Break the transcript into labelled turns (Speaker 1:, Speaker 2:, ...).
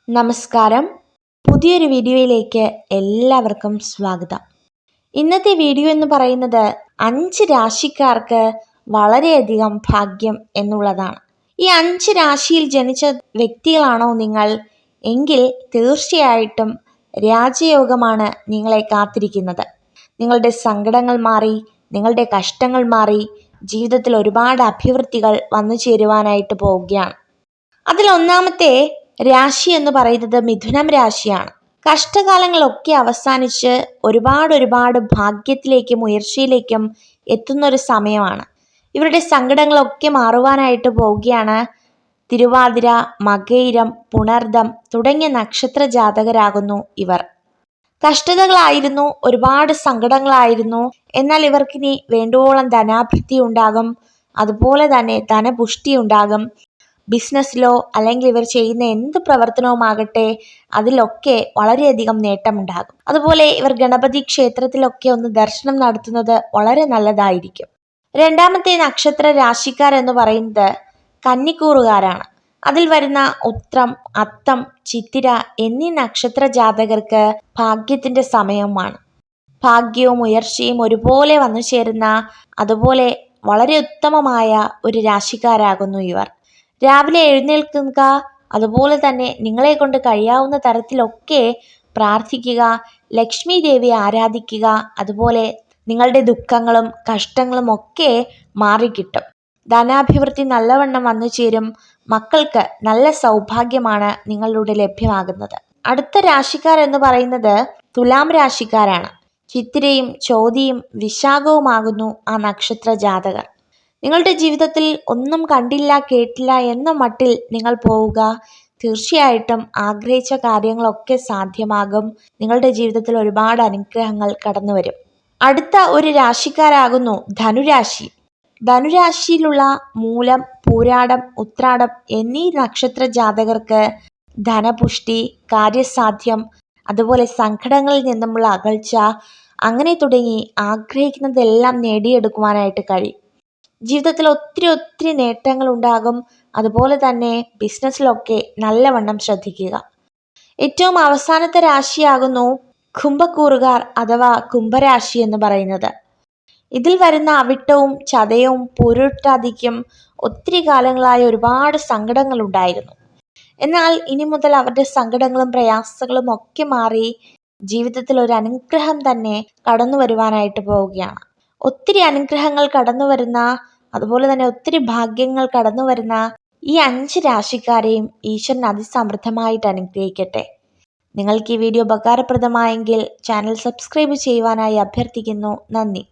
Speaker 1: നമസ്കാരം. പുതിയൊരു വീഡിയോയിലേക്ക് എല്ലാവർക്കും സ്വാഗതം. ഇന്നത്തെ വീഡിയോ എന്ന് പറയുന്നത് 5 രാശിക്കാർക്ക് വളരെയധികം ഭാഗ്യം എന്നുള്ളതാണ്. ഈ 5 രാശിയിൽ ജനിച്ച വ്യക്തികളാണോ നിങ്ങൾ എങ്കിൽ തീർച്ചയായിട്ടും രാജയോഗമാണ് നിങ്ങളെ കാത്തിരിക്കുന്നത്. നിങ്ങളുടെ സങ്കടങ്ങൾ മാറി, നിങ്ങളുടെ കഷ്ടങ്ങൾ മാറി, ജീവിതത്തിൽ ഒരുപാട് അഭിവൃദ്ധികൾ വന്നു ചേരുവാനായിട്ട് പോവുകയാണ്. അതിൽ ഒന്നാമത്തെ രാശി എന്ന് പറയുന്നത് മിഥുനം രാശിയാണ്. കഷ്ടകാലങ്ങളൊക്കെ അവസാനിച്ച് ഒരുപാട് ഭാഗ്യത്തിലേക്കും ഉയർച്ചയിലേക്കും എത്തുന്നൊരു സമയമാണ്. ഇവരുടെ സങ്കടങ്ങളൊക്കെ മാറുവാനായിട്ട് പോവുകയാണ്. തിരുവാതിര, മകയിരം, പുണർദം തുടങ്ങിയ നക്ഷത്ര ജാതകരാകുന്നു ഇവർ. കഷ്ടതകളായിരുന്നു, ഒരുപാട് സങ്കടങ്ങളായിരുന്നു. എന്നാൽ ഇവർക്കിനി വേണ്ടുവോളം ധനാഭിവൃദ്ധി ഉണ്ടാകും, അതുപോലെ തന്നെ ധനപുഷ്ടി ഉണ്ടാകും. ബിസിനസ്സിലോ അല്ലെങ്കിൽ ഇവർ ചെയ്യുന്ന എന്ത് പ്രവർത്തനവുമാകട്ടെ അതിലൊക്കെ വളരെയധികം നേട്ടമുണ്ടാകും. അതുപോലെ ഇവർ ഗണപതി ക്ഷേത്രത്തിലൊക്കെ ഒന്ന് ദർശനം നടത്തുന്നത് വളരെ നല്ലതായിരിക്കും. രണ്ടാമത്തെ നക്ഷത്ര രാശിക്കാരെന്ന് പറയുന്നത് കന്നിക്കൂറുകാരാണ്. അതിൽ വരുന്ന ഉത്രം, അത്തം, ചിത്തിര എന്നീ നക്ഷത്ര ജാതകർക്ക് ഭാഗ്യത്തിന്റെ സമയമാണ്. ഭാഗ്യവും ഉയർച്ചയും ഒരുപോലെ വന്നു ചേരുന്ന, അതുപോലെ വളരെ ഉത്തമമായ ഒരു രാശിക്കാരാകുന്നു ഇവർ. രാവിലെ എഴുന്നേൽക്കുക, അതുപോലെ തന്നെ നിങ്ങളെ കൊണ്ട് കഴിയാവുന്ന തരത്തിലൊക്കെ പ്രാർത്ഥിക്കുക, ലക്ഷ്മി ദേവിയെ ആരാധിക്കുക. അതുപോലെ നിങ്ങളുടെ ദുഃഖങ്ങളും കഷ്ടങ്ങളും ഒക്കെ മാറിക്കിട്ടും. ധനാഭിവൃദ്ധി നല്ലവണ്ണം വന്നു ചേരും. മക്കൾക്ക് നല്ല സൗഭാഗ്യമാണ് നിങ്ങളിലൂടെ ലഭ്യമാകുന്നത്. അടുത്ത രാശിക്കാരെന്ന് പറയുന്നത് തുലാം രാശിക്കാരാണ്. ചിത്തിരയും ചോതിയും വിശാഖവുമാകുന്നു ആ നക്ഷത്ര ജാതകർ. നിങ്ങളുടെ ജീവിതത്തിൽ ഒന്നും കണ്ടില്ല കേട്ടില്ല എന്ന മട്ടിൽ നിങ്ങൾ പോവുക. തീർച്ചയായിട്ടും ആഗ്രഹിച്ച കാര്യങ്ങളൊക്കെ സാധ്യമാകും. നിങ്ങളുടെ ജീവിതത്തിൽ ഒരുപാട് അനുഗ്രഹങ്ങൾ കടന്നു വരും. അടുത്ത ഒരു രാശിക്കാരാകുന്നു ധനുരാശി. ധനുരാശിയിലുള്ള മൂലം, പൂരാടം, ഉത്രാടം എന്നീ നക്ഷത്ര ജാതകർക്ക് ധനപുഷ്ടി, കാര്യസാധ്യം, അതുപോലെ സങ്കടങ്ങളിൽ നിന്നുമുള്ള അകൽച്ച, അങ്ങനെ തുടങ്ങി ആഗ്രഹിക്കുന്നതെല്ലാം നേടിയെടുക്കുവാനായിട്ട് കഴിയും. ജീവിതത്തിൽ ഒത്തിരി നേട്ടങ്ങൾ ഉണ്ടാകും. അതുപോലെ തന്നെ ബിസിനസ്സിലൊക്കെ നല്ലവണ്ണം ശ്രദ്ധിക്കുക. ഏറ്റവും അവസാനത്തെ രാശിയാകുന്നു കുംഭക്കൂറുകാർ അഥവാ കുംഭരാശി എന്ന് പറയുന്നത്. ഇതിൽ വരുന്ന അവിട്ടവും ചതയവും പൂരുരുട്ടാതിക്കും ഒത്തിരി കാലങ്ങളായി ഒരുപാട് സങ്കടങ്ങൾ ഉണ്ടായിരുന്നു. എന്നാൽ ഇനി മുതൽ അവരുടെ സങ്കടങ്ങളും പ്രയാസങ്ങളും ഒക്കെ മാറി ജീവിതത്തിൽ ഒരു അനുഗ്രഹം തന്നെ കടന്നു വരുവാനായിട്ട് പോവുകയാണ്. ഒത്തിരി അനുഗ്രഹങ്ങൾ കടന്നു വരുന്ന, അതുപോലെ തന്നെ ഒത്തിരി ഭാഗ്യങ്ങൾ കടന്നു വരുന്ന ഈ 5 രാശിക്കാരെയും ഈശ്വരൻ അതിസമൃദ്ധമായിട്ട് അനുഗ്രഹിക്കട്ടെ. നിങ്ങൾക്ക് ഈ വീഡിയോ ഉപകാരപ്രദമായെങ്കിൽ ചാനൽ സബ്സ്ക്രൈബ് ചെയ്യുവാനായി അഭ്യർത്ഥിക്കുന്നു. നന്ദി.